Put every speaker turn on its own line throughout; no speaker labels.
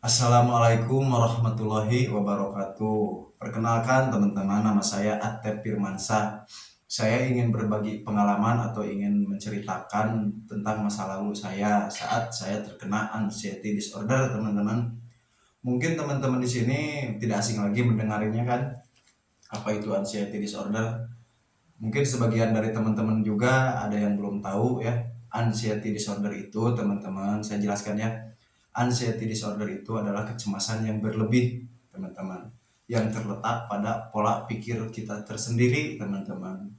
Assalamualaikum warahmatullahi wabarakatuh. Perkenalkan teman-teman, nama saya Atep Firmansyah. Saya ingin berbagi pengalaman atau ingin menceritakan tentang masa lalu saya saat saya terkena anxiety disorder, teman-teman. Mungkin teman-teman di sini tidak asing lagi mendengarnya kan? Apa itu anxiety disorder? Mungkin sebagian dari teman-teman juga ada yang belum tahu ya. Anxiety disorder itu, teman-teman, saya jelaskan ya. Anxiety disorder itu adalah kecemasan yang berlebih, teman-teman, yang terletak pada pola pikir kita tersendiri, teman-teman.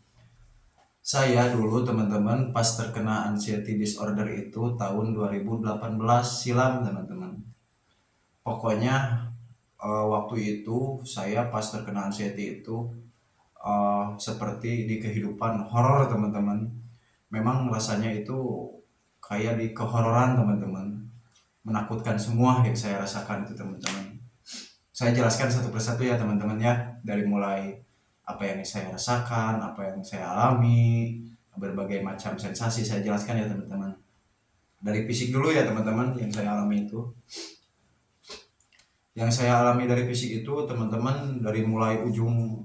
Saya dulu, teman-teman, pas terkena anxiety disorder itu tahun 2018 silam, teman-teman. Pokoknya waktu itu saya pas terkena anxiety itu seperti di kehidupan horor, teman-teman. Memang rasanya itu kayak di kehororan, teman-teman. Menakutkan semua yang saya rasakan itu, teman-teman. Saya jelaskan satu persatu ya, teman-teman ya. Dari mulai apa yang saya rasakan, apa yang saya alami, berbagai macam sensasi saya jelaskan ya, teman-teman. Dari fisik dulu ya, teman-teman, yang saya alami itu. Yang saya alami dari fisik itu, teman-teman, dari mulai ujung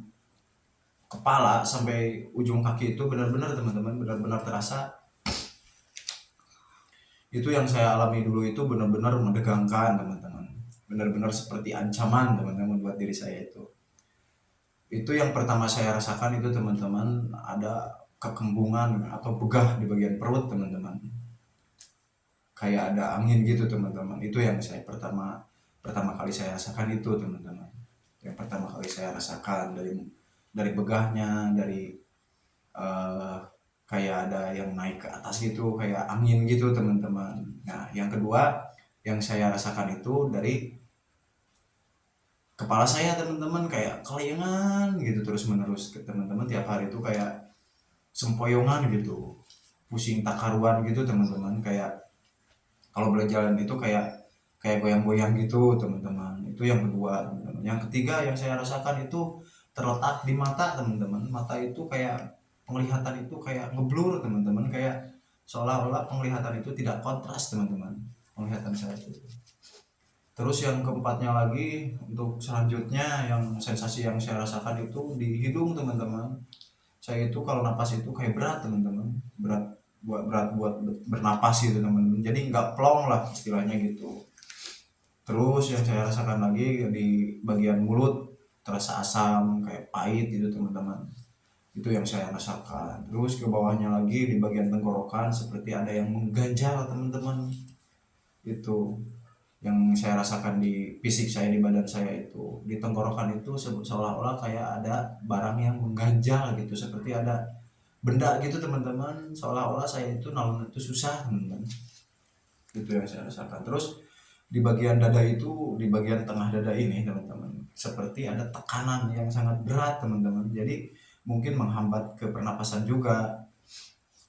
kepala sampai ujung kaki itu benar-benar, teman-teman, benar-benar terasa. Itu yang saya alami dulu itu benar-benar menegangkan, teman-teman. Benar-benar seperti ancaman, teman-teman, buat diri saya itu. Itu yang pertama saya rasakan itu, teman-teman, ada kekembungan atau begah di bagian perut, teman-teman. Kayak ada angin gitu, teman-teman. Itu yang saya pertama pertama kali saya rasakan itu, teman-teman. Yang pertama kali saya rasakan dari begahnya, dari eh, kayak ada yang naik ke atas gitu, kayak angin gitu, teman-teman. Nah, yang kedua yang saya rasakan itu dari kepala saya, teman-teman, kayak kelayangan gitu terus menerus ke teman-teman, tiap hari itu kayak sempoyongan gitu, pusing tak karuan gitu, teman-teman. Kayak kalau boleh jalan itu kayak kayak goyang-goyang gitu, teman-teman. Itu yang kedua, teman-teman. Yang ketiga yang saya rasakan itu terletak di mata, teman-teman. Mata itu kayak penglihatan itu kayak ngeblur, teman-teman, kayak seolah-olah penglihatan itu tidak kontras, teman-teman, penglihatan saya itu. Terus yang keempatnya lagi, untuk selanjutnya yang sensasi yang saya rasakan itu di hidung, teman-teman. Saya itu kalau napas itu kayak berat, teman-teman. Berat buat bernapas gitu, teman-teman. Jadi nggak plong lah istilahnya gitu. Terus yang saya rasakan lagi di bagian mulut terasa asam kayak pahit gitu, teman-teman. Itu yang saya rasakan. Terus ke bawahnya lagi di bagian tenggorokan seperti ada yang mengganjal, teman-teman. Itu yang saya rasakan di fisik saya, di badan saya itu, di tenggorokan itu seolah-olah kayak ada barang yang mengganjal gitu, seperti ada benda gitu, teman-teman. Seolah-olah saya itu nalon itu susah, teman-teman. Itu yang saya rasakan. Terus di bagian dada itu, di bagian tengah dada ini, teman-teman, seperti ada tekanan yang sangat berat, teman-teman. Jadi mungkin menghambat ke pernapasan juga.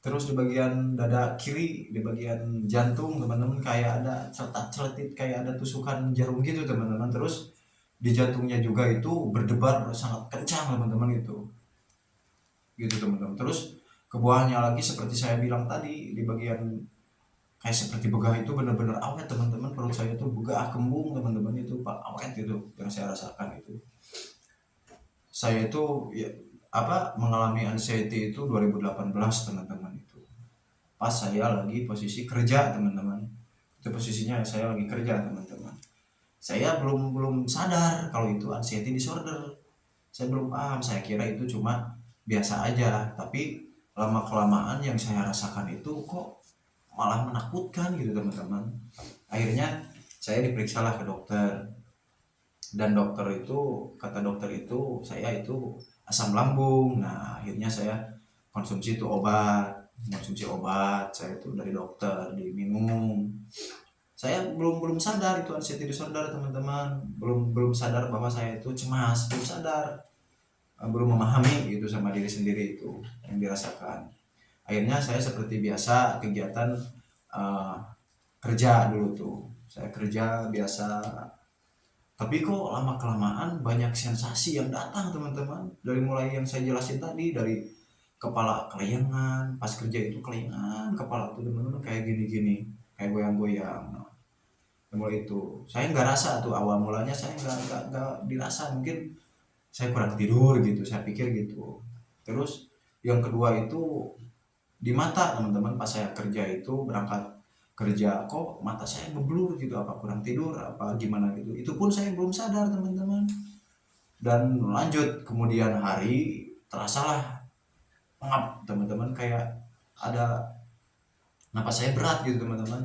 Terus di bagian dada kiri, di bagian jantung, teman-teman, kayak ada celetak-celetit, kayak ada tusukan jarum gitu, teman-teman. Terus di jantungnya juga itu berdebar sangat kencang, teman-teman, itu. Gitu, teman-teman. Terus ke bawahnya lagi seperti saya bilang tadi, di bagian kayak seperti begah itu benar-benar awet, teman-teman. Perut saya itu begah kembung, teman-teman, itu Pak, awet itu yang saya rasakan itu. Saya itu ya, mengalami anxiety itu 2018, teman-teman, itu. Pas saya lagi posisi kerja, teman-teman. Itu posisinya saya lagi kerja, teman-teman. Saya belum belum sadar kalau itu anxiety disorder. Saya belum paham, saya kira itu cuma biasa aja. Tapi lama kelamaan yang saya rasakan itu kok malah menakutkan gitu, teman-teman. Akhirnya saya diperiksalah ke dokter, dan dokter itu, kata dokter itu, saya itu asam lambung. Nah, akhirnya saya konsumsi itu obat saya itu dari dokter diminum. Saya belum belum sadar itu anxiety disorder, teman-teman. Belum sadar bahwa saya itu cemas, belum sadar. Belum memahami gitu sama diri sendiri itu yang dirasakan. Akhirnya saya seperti biasa kegiatan uh, kerja dulu tuh. Saya kerja biasa, tapi kok lama kelamaan banyak sensasi yang datang, teman-teman. Dari mulai yang saya jelasin tadi, dari kepala kelayangan, pas kerja itu kelayangan kepala tuh, teman-teman, kayak gini-gini, kayak goyang-goyang. mulai itu saya nggak rasa tuh, awal mulanya saya nggak dirasa, mungkin saya kurang tidur gitu, saya pikir gitu. Terus yang kedua itu di mata teman-teman, pas saya kerja itu berangkat kerja kok mata saya ngeblur gitu, apa kurang tidur apa gimana gitu, itu pun saya belum sadar teman-teman. Dan lanjut kemudian hari terasalah pengap teman-teman, kayak ada napas saya berat gitu teman-teman.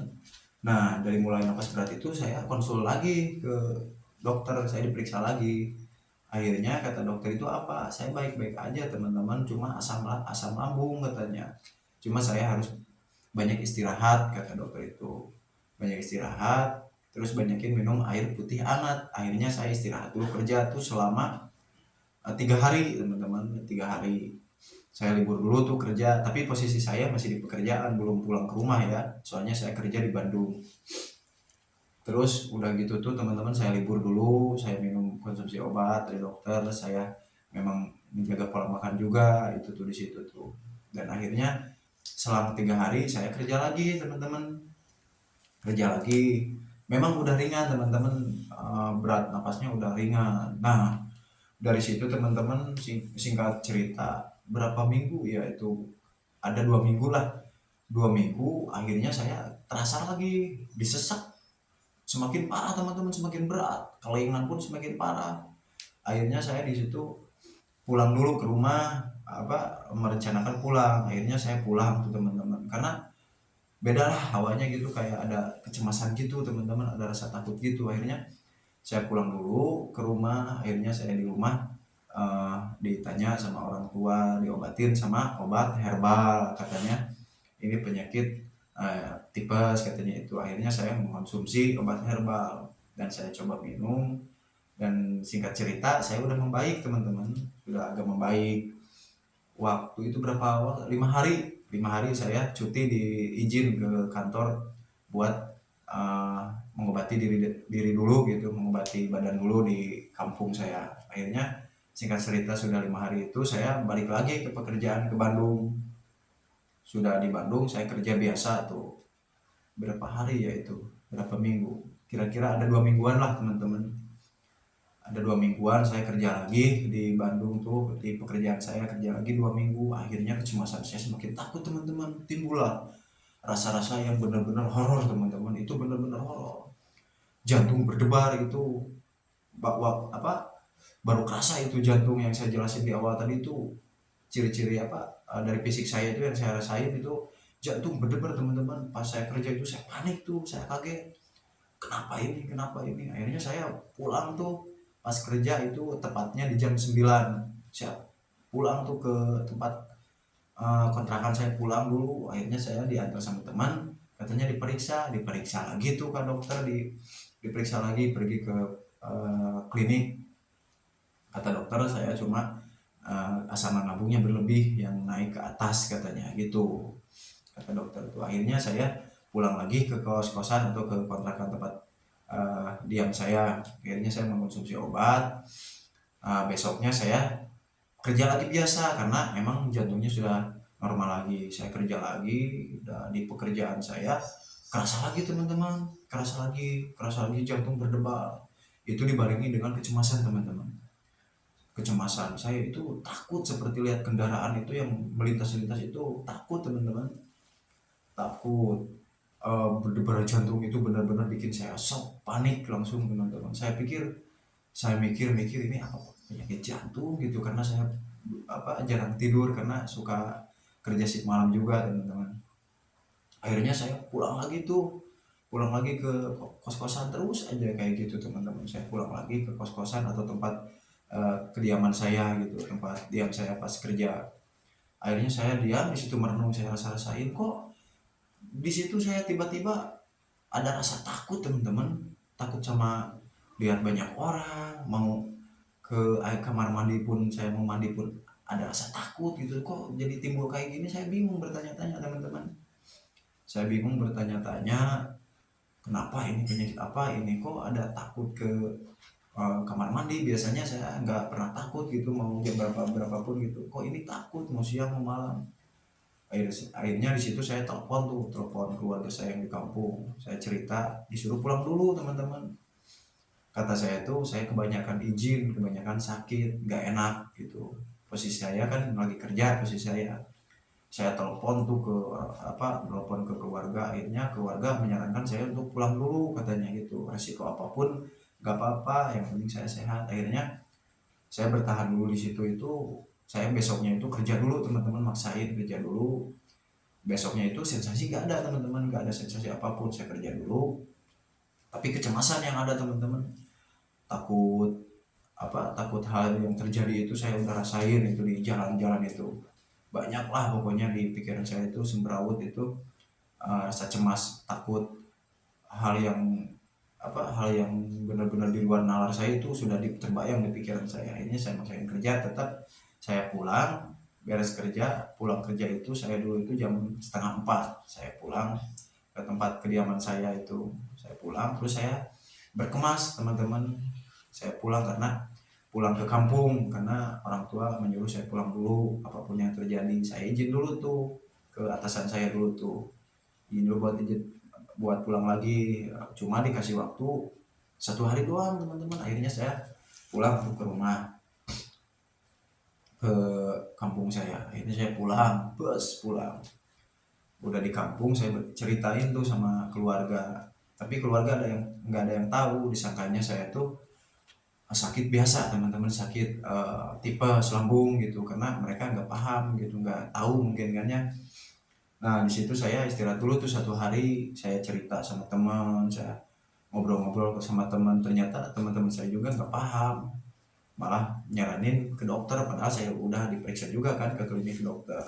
Nah dari mulai napas berat itu saya konsul lagi ke dokter, saya diperiksa lagi. Akhirnya kata dokter itu apa, saya baik-baik aja teman-teman, cuma asam lambung katanya, cuma saya harus banyak istirahat kata dokter itu, banyak istirahat, terus banyakin minum air putih hangat. Akhirnya saya istirahat dulu kerja tuh selama 3 hari teman-teman, 3 hari saya libur dulu tuh kerja, tapi posisi saya masih di pekerjaan, belum pulang ke rumah ya, soalnya saya kerja di Bandung. Terus udah gitu tuh teman-teman, saya libur dulu, saya minum konsumsi obat dari dokter, saya memang menjaga pola makan juga itu tuh di situ tuh. Dan akhirnya selama 3 hari saya kerja lagi teman-teman, kerja lagi. Memang udah ringan teman-teman, berat napasnya udah ringan. Nah dari situ teman-teman, singkat cerita berapa minggu ya itu, ada 2 minggu lah, 2 minggu akhirnya saya terasa lagi disesak, semakin parah teman-teman, semakin berat, kelingan pun semakin parah. Akhirnya saya di situ pulang dulu ke rumah, merencanakan pulang. Akhirnya saya pulang tuh teman-teman, karena beda lah hawanya gitu, kayak ada kecemasan gitu teman-teman, ada rasa takut gitu. Akhirnya saya pulang dulu ke rumah. Akhirnya saya di rumah ditanya sama orang tua, diobatin sama obat herbal, katanya ini penyakit tipes katanya itu. Akhirnya saya mengkonsumsi obat herbal dan saya coba minum, dan singkat cerita saya udah membaik teman-teman, sudah agak membaik. Waktu itu berapa, 5 hari, 5 hari saya cuti, diizin ke kantor buat mengobati diri dulu gitu, mengobati badan dulu di kampung saya. Akhirnya singkat cerita sudah 5 hari itu saya balik lagi ke pekerjaan ke Bandung. Sudah di Bandung saya kerja biasa tuh, berapa hari ya itu, berapa minggu, kira-kira ada 2 mingguan lah teman-teman, ada 2 mingguan saya kerja lagi di Bandung tuh, di pekerjaan saya kerja lagi 2 minggu. Akhirnya kecemasan saya semakin takut teman-teman, timbullah rasa-rasa yang benar-benar horor teman-teman, itu benar-benar horor, jantung berdebar itu, baru kerasa itu jantung yang saya jelasin di awal tadi itu, ciri-ciri dari fisik saya itu yang saya rasain itu jantung berdebar teman-teman. Pas saya kerja itu saya panik tuh, saya kaget, kenapa ini. Akhirnya saya pulang tuh, pas kerja itu tepatnya di jam 9 saya pulang tuh ke tempat kontrakan. Saya pulang dulu, akhirnya saya diantar sama teman, katanya diperiksa lagi tuh kan dokter, diperiksa lagi, pergi ke klinik. Kata dokter saya cuma asam lambungnya berlebih yang naik ke atas katanya gitu, kata dokter tuh. Akhirnya saya pulang lagi ke kos-kosan atau ke kontrakan tempat diam saya. Akhirnya saya mengkonsumsi obat. Besoknya saya kerja lagi biasa, karena memang jantungnya sudah normal lagi. Saya kerja lagi, udah di pekerjaan saya kerasa lagi teman-teman, kerasa lagi jantung berdebar. Itu dibarengi dengan kecemasan teman-teman, kecemasan saya itu takut, seperti lihat kendaraan itu yang melintas-lintas itu takut teman-teman, takut. Berdebar jantung itu benar-benar bikin saya shock, panik langsung teman-teman. Saya mikir ini apa penyakit jantung gitu, karena saya jarang tidur karena suka kerja shift malam juga teman-teman. Akhirnya saya pulang lagi ke kos-kosan, terus aja kayak gitu teman-teman. Saya pulang lagi ke kos-kosan atau tempat kediaman saya gitu, tempat diam saya pas kerja. Akhirnya saya diam di situ merenung, saya rasa-rasain kok di situ saya tiba-tiba ada rasa takut teman-teman, takut sama lihat banyak orang, mau ke air kamar mandi pun, saya mau mandi pun ada rasa takut gitu. Kok jadi timbul kayak gini, saya bingung bertanya-tanya teman-teman, saya bingung bertanya-tanya, kenapa ini, penyakit apa ini, kok ada takut ke kamar mandi. Biasanya saya nggak pernah takut gitu, mau jam berapapun gitu, kok ini takut mau siang mau malam. Akhirnya di situ saya telepon keluarga saya yang di kampung, saya cerita, disuruh pulang dulu teman-teman. Kata saya tuh saya kebanyakan izin, kebanyakan sakit, nggak enak gitu. Posisi saya kan lagi kerja, posisi saya telepon tuh ke telepon ke keluarga. Akhirnya keluarga menyarankan saya untuk pulang dulu katanya gitu, resiko apapun nggak apa-apa, yang penting saya sehat. Akhirnya saya bertahan dulu di situ. Itu saya besoknya itu kerja dulu teman-teman, maksain kerja dulu. Besoknya itu sensasi gak ada teman-teman, gak ada sensasi apapun. Saya kerja dulu, tapi kecemasan yang ada teman-teman, takut takut hal yang terjadi itu saya udah rasain itu di jalan-jalan itu. Banyak lah pokoknya di pikiran saya itu semberawut itu, rasa cemas, takut hal yang hal yang benar-benar di luar nalar saya itu sudah terbayang di pikiran saya. Ini saya maksain kerja, tetap saya pulang, beres kerja, pulang kerja itu saya dulu itu jam setengah 4 saya pulang ke tempat kediaman saya itu. Saya pulang terus saya berkemas teman-teman, saya pulang karena pulang ke kampung karena orang tua menyuruh saya pulang dulu apapun yang terjadi. Saya izin dulu tuh ke atasan saya dulu tuh, izin dulu buat pulang lagi. Cuma dikasih waktu 1 hari doang teman-teman. Akhirnya saya pulang ke rumah, ke kampung saya. Akhirnya saya pulang. Udah di kampung saya ceritain tuh sama keluarga, tapi keluarga nggak ada yang tahu. Disangkanya saya tuh sakit biasa teman-teman, sakit tipes lambung gitu, karena mereka nggak paham gitu, nggak tahu mungkin kan ya. Nah di situ saya istirahat dulu tuh 1 hari, saya cerita sama teman, saya ngobrol-ngobrol sama teman. Ternyata teman-teman saya juga nggak paham, malah nyaranin ke dokter, padahal saya udah diperiksa juga kan ke klinik dokter.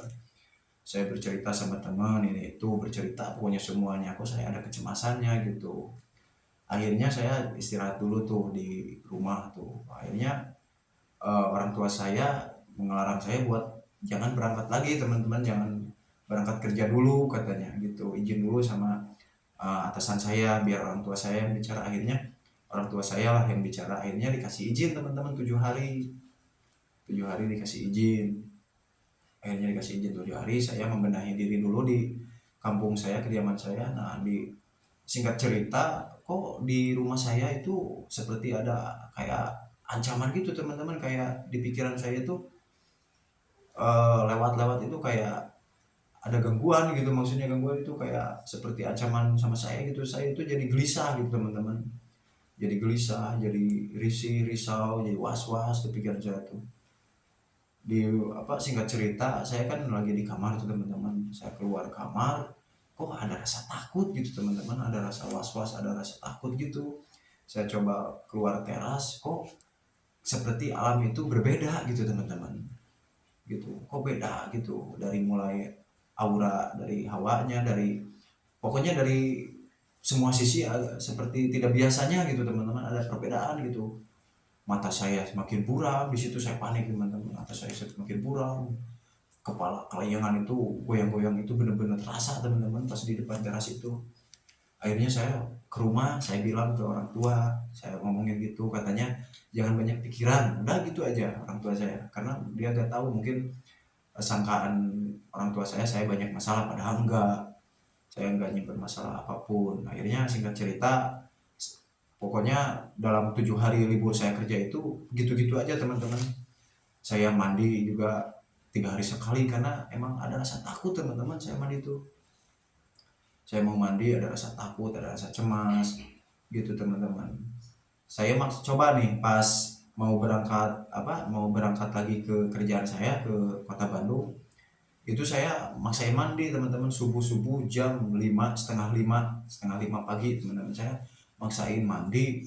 Saya bercerita sama teman ini itu, bercerita pokoknya semuanya, kok saya ada kecemasannya gitu. Akhirnya saya istirahat dulu tuh di rumah tuh. Akhirnya orang tua saya mengelarang saya buat jangan berangkat lagi teman-teman, jangan berangkat kerja dulu katanya gitu, izin dulu sama atasan saya biar orang tua saya yang bicara. Akhirnya orang tua saya lah yang bicara, akhirnya dikasih izin teman-teman 7 hari. 7 hari dikasih izin. Akhirnya dikasih izin 7 hari, saya membenahi diri dulu di kampung saya, kediaman saya. Nah di singkat cerita, kok di rumah saya itu seperti ada kayak ancaman gitu teman-teman, kayak di pikiran saya itu lewat-lewat itu kayak ada gangguan gitu. Maksudnya gangguan itu kayak seperti ancaman sama saya gitu. Saya itu jadi gelisah gitu teman-teman, jadi gelisah, jadi risih, risau, jadi was-was di pikiran saya tuh. Di singkat cerita, saya kan lagi di kamar tuh teman-teman, saya keluar kamar, kok ada rasa takut gitu teman-teman, ada rasa was-was, ada rasa takut gitu. Saya coba keluar teras, kok seperti alam itu berbeda gitu teman-teman, gitu, kok beda gitu, dari mulai aura, dari hawanya, dari pokoknya dari semua sisi seperti tidak biasanya gitu teman-teman, ada perbedaan gitu. Mata saya semakin buram, di situ saya panik teman-teman, mata saya semakin buram, kepala kelayangan itu goyang-goyang, itu benar-benar terasa teman-teman pas di depan teras itu. Akhirnya saya ke rumah, saya bilang ke orang tua, saya ngomongin gitu, katanya jangan banyak pikiran, udah gitu aja orang tua saya, karena dia nggak tahu mungkin sangkaan orang tua saya banyak masalah, padahal enggak, saya enggak nyimpen masalah apapun. Akhirnya singkat cerita, pokoknya dalam 7 hari libur saya kerja itu gitu-gitu aja teman-teman. Saya mandi juga 3 hari sekali karena emang ada rasa takut teman-teman. Saya mandi itu, saya mau mandi ada rasa takut, ada rasa cemas gitu teman-teman. Saya coba nih pas mau berangkat lagi ke kerjaan saya ke kota Bandung, itu saya maksain mandi teman-teman, subuh jam 5, setengah lima pagi teman-teman, saya maksain mandi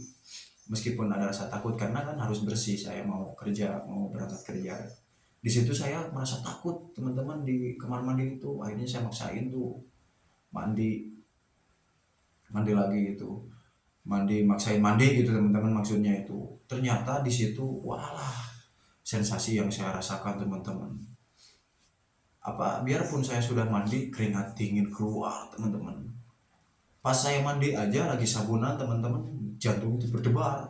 meskipun ada rasa takut karena kan harus bersih, saya mau kerja, mau berangkat kerja. Di situ saya merasa takut teman-teman di kamar mandi itu. Akhirnya saya maksain tuh mandi, mandi lagi itu, maksain mandi gitu teman-teman, maksudnya itu. Ternyata di situ walah, sensasi yang saya rasakan teman-teman, biarpun saya sudah mandi, keringat dingin keluar teman-teman. Pas saya mandi aja lagi sabunan teman-teman, jantung itu berdebar,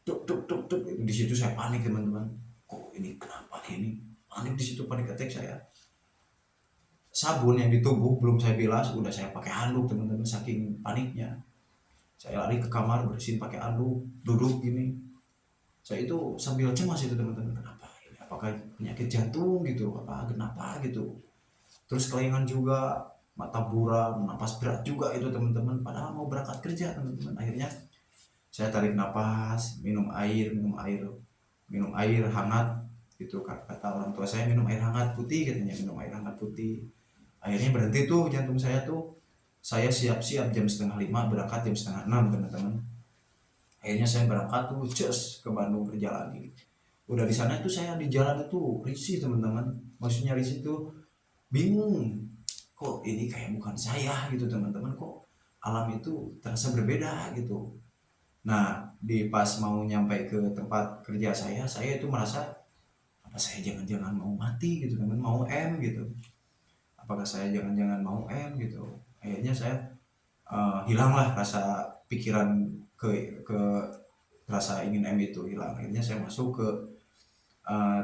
duk duk duk duk. Di situ saya panik teman-teman, kok ini kenapa ini, panik di situ, panik attack saya. sabun yang di tubuh belum saya bilas udah saya pakai handuk teman-teman, saking paniknya saya lari ke kamar bersihin pakai handuk, duduk gini. Saya itu sambil cemas itu teman-teman, kenapa ini, apakah penyakit jantung gitu, apa kenapa gitu. Terus kelayangan juga, mata buram, napas berat juga itu teman-teman, padahal mau berangkat kerja teman-teman. Akhirnya saya tarik napas, minum air hangat gitu. Kata orang tua saya, minum air hangat putih katanya, minum air hangat putih. Akhirnya berhenti tuh jantung saya tuh. Saya siap-siap jam setengah 5 berangkat jam setengah 6 teman-teman. Akhirnya saya berangkat tuh just ke Bandung kerja lagi. Udah di sana itu saya di jalan itu risih teman-teman, maksudnya risih tuh bingung, kok ini kayak bukan saya gitu teman-teman, kok alam itu terasa berbeda gitu. Nah di pas mau nyampe ke tempat kerja saya itu merasa apa saya jangan-jangan mau mati gitu teman, mau gitu, apakah saya jangan-jangan mau gitu. Akhirnya saya hilanglah rasa pikiran ke rasa ingin itu hilang. Akhirnya saya masuk ke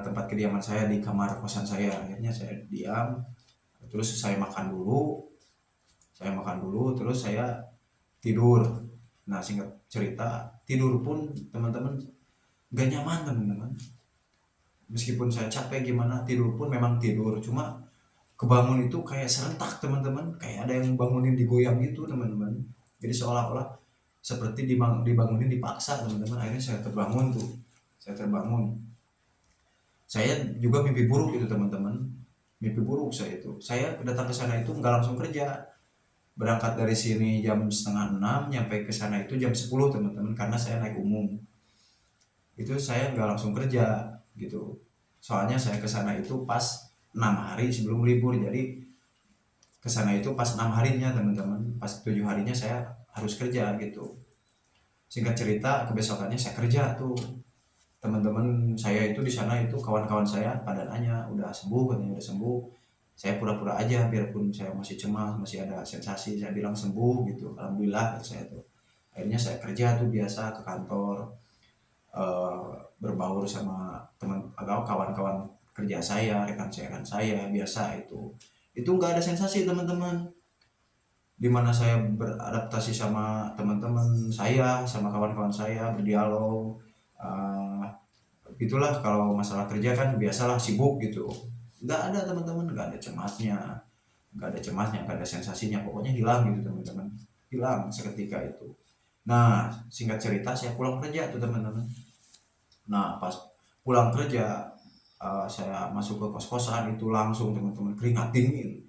tempat kediaman saya di kamar kosan saya. Akhirnya saya diam, terus saya makan dulu terus saya tidur. Nah singkat cerita tidur pun teman-teman gak nyaman teman-teman, meskipun saya capek gimana tidur pun memang tidur, cuma kebangun itu kayak serentak teman-teman, kayak ada yang bangunin digoyang gitu teman-teman. Jadi seolah-olah seperti dibangunin dipaksa teman-teman. Akhirnya saya terbangun tuh, saya terbangun. Saya juga mimpi buruk itu teman-teman, mimpi buruk saya itu. Saya datang ke sana itu nggak langsung kerja, berangkat dari sini jam setengah 6, nyampe ke sana itu jam 10 teman-teman, karena saya naik umum. Itu saya nggak langsung kerja gitu. Soalnya saya ke sana itu pas 6 hari sebelum libur, jadi ke sana itu pas 6 harinya teman-teman, pas 7 harinya saya harus kerja gitu. Singkat cerita kebesokannya saya kerja tuh. Teman-teman saya itu di sana itu kawan-kawan saya pada nanya udah sembuh katanya, udah sembuh. Saya pura-pura aja biarpun saya masih cemas, masih ada sensasi, saya bilang sembuh gitu, alhamdulillah kata saya tuh. Akhirnya saya kerja tuh biasa ke kantor, eh, berbaur sama teman atau kawan-kawan kerja saya, rekan saya biasa itu nggak ada sensasi teman-teman, dimana saya beradaptasi sama teman-teman saya, sama kawan-kawan saya, berdialog. eh, Itulah kalau masalah kerja kan biasalah sibuk gitu, nggak ada teman-teman, nggak ada sensasinya, pokoknya hilang gitu teman-teman, hilang seketika itu. Nah singkat cerita saya pulang kerja tuh teman-teman. Nah pas pulang kerja, saya masuk ke kos-kosan itu langsung teman-teman keringat dingin,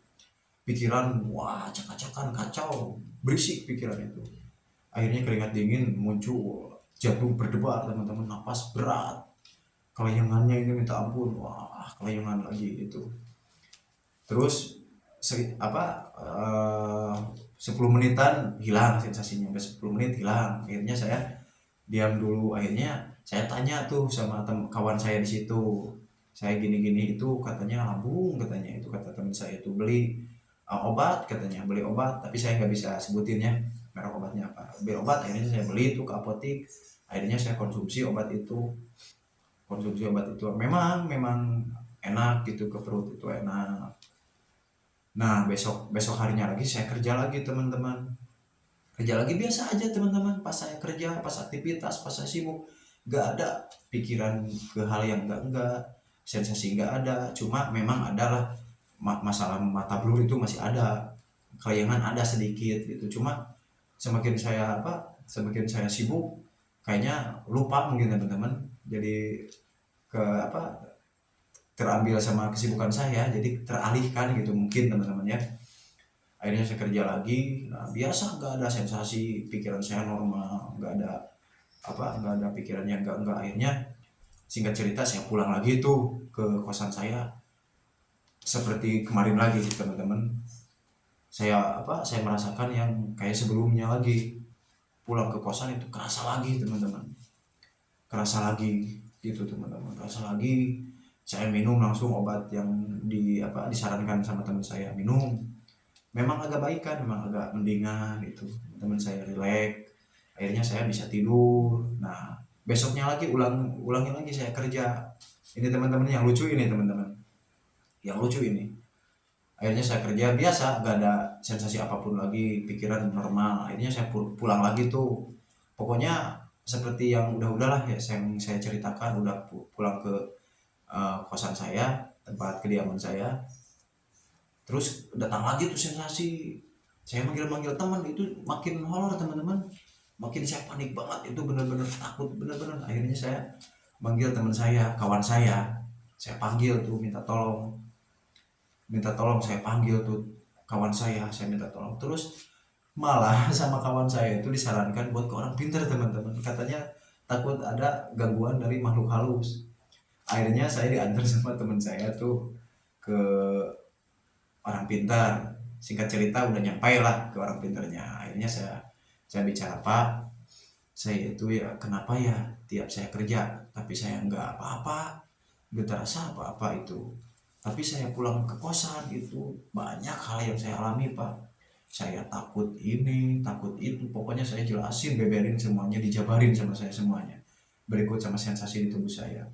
pikiran wah acak-acakan kacau, berisik pikiran itu. Akhirnya keringat dingin muncul, jantung berdebar teman-teman, napas berat, kelayangannya ini minta ampun, wah kelayangan lagi itu. Terus 10 menitan hilang sensasinya, udah 10 menit hilang. Akhirnya saya diam dulu. Akhirnya saya tanya tuh sama kawan saya di situ, saya gini-gini itu katanya lambung, katanya itu kata teman saya itu beli obat, katanya beli obat, tapi saya nggak bisa sebutin ya merek obatnya apa, beli obat. Akhirnya saya beli itu ke apotik, akhirnya saya konsumsi obat itu memang memang enak gitu, ke perut itu enak. Nah besok besok harinya lagi saya kerja lagi teman-teman, kerja lagi biasa aja teman-teman. Pas saya kerja, pas aktivitas, pas saya sibuk, nggak ada pikiran ke hal yang enggak, sensasi nggak ada, cuma memang adalah masalah mata blur itu masih ada, kelayangan ada sedikit gitu. Cuma semakin saya sibuk kayaknya lupa mungkin teman-teman, jadi ke terambil sama kesibukan saya, jadi teralihkan gitu mungkin teman-teman ya. Akhirnya saya kerja lagi, nah biasa nggak ada sensasi, pikiran saya normal, nggak ada pikiran yang nggak. Akhirnya singkat cerita saya pulang lagi tuh ke kosan saya, seperti kemarin lagi teman-teman. Saya merasakan yang kayak sebelumnya lagi, pulang ke kosan itu kerasa lagi teman-teman, kerasa lagi gitu teman-teman, kerasa lagi. Saya minum langsung obat yang disarankan sama teman saya minum, memang agak baikan, memang agak mendingan itu teman saya rileks. Akhirnya saya bisa tidur. Nah besoknya lagi ulangin lagi saya kerja. Ini teman-teman yang lucu ini, teman-teman yang lucu ini, Akhirnya saya kerja biasa, gak ada sensasi apapun lagi, pikiran normal. Akhirnya saya pulang lagi tuh. Pokoknya seperti yang udah-udahlah ya, yang saya ceritakan, udah pulang ke kosan saya, tempat kediaman saya. Terus datang lagi tuh sensasi. Saya manggil-manggil teman, itu makin horor teman-teman. Makin saya panik banget, itu bener-bener takut, bener-bener. Akhirnya saya manggil teman saya, kawan saya. Saya panggil tuh, minta tolong, saya panggil tuh kawan saya minta tolong. Terus malah sama kawan saya itu disarankan buat ke orang pintar teman-teman, katanya takut ada gangguan dari makhluk halus. Akhirnya saya diantar sama teman saya tuh ke orang pintar. Singkat cerita udah nyampai lah ke orang pintarnya. Akhirnya saya bicara, Pak, saya itu ya kenapa ya tiap saya kerja tapi saya nggak apa-apa, nggak terasa apa-apa itu, tapi saya pulang ke kosan itu banyak hal yang saya alami, Pak. Saya takut ini takut itu, pokoknya saya jelasin, beberin semuanya, dijabarin sama saya semuanya, berikut sama sensasi di tubuh saya.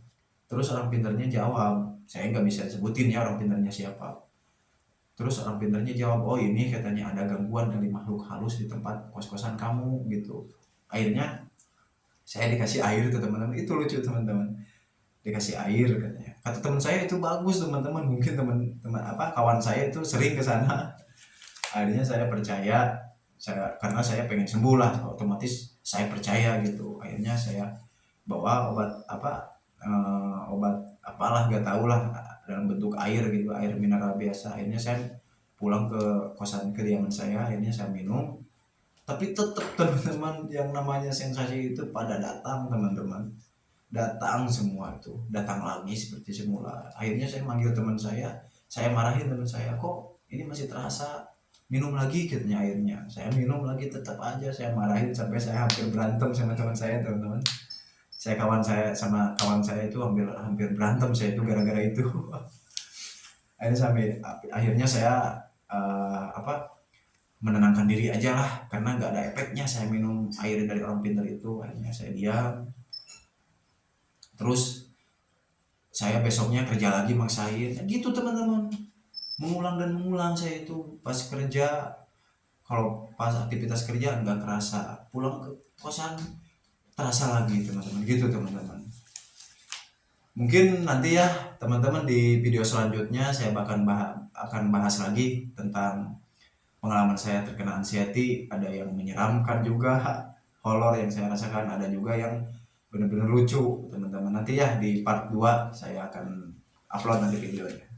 Terus orang pintarnya jawab, saya nggak bisa sebutin ya orang pintarnya siapa. Terus orang pintarnya jawab, oh ini katanya ada gangguan dari makhluk halus di tempat kos-kosan kamu gitu. Akhirnya saya dikasih air tuh teman-teman, itu lucu teman-teman, dikasih air katanya. Kata teman saya itu bagus teman-teman, mungkin teman-teman apa kawan saya itu sering ke sana. Akhirnya saya percaya, karena saya pengen sembuh lah, otomatis saya percaya gitu. Akhirnya saya bawa obat apa, obat apalah gak tau lah, dalam bentuk air gitu, air mineral biasa. Akhirnya saya pulang ke kosan kediaman saya, akhirnya saya minum. Tapi tetap teman-teman, yang namanya sensasi itu pada datang teman-teman, datang semua itu, datang lagi seperti semula. Akhirnya saya manggil teman saya marahin teman saya, kok ini masih terasa, minum lagi katanya. Akhirnya saya minum lagi, tetap aja saya marahin, sampai saya hampir berantem sama teman saya teman-teman. Sama kawan saya itu hampir hampir berantem saya itu gara-gara itu. Akhirnya saya apa, menenangkan diri aja lah, karena nggak ada efeknya saya minum air dari orang pintar itu. Akhirnya saya diam. Terus saya besoknya kerja lagi maksain gitu teman-teman, mengulang dan mengulang. Saya itu pas kerja, kalau pas aktivitas kerja nggak kerasa, pulang ke kosan terasa lagi teman-teman, gitu teman-teman. Mungkin nanti ya teman-teman di video selanjutnya saya akan bahas lagi tentang pengalaman saya terkena anxiety. Ada yang menyeramkan juga, horor yang saya rasakan, ada juga yang benar-benar lucu teman-teman. Nanti ya di part 2 saya akan upload nanti videonya.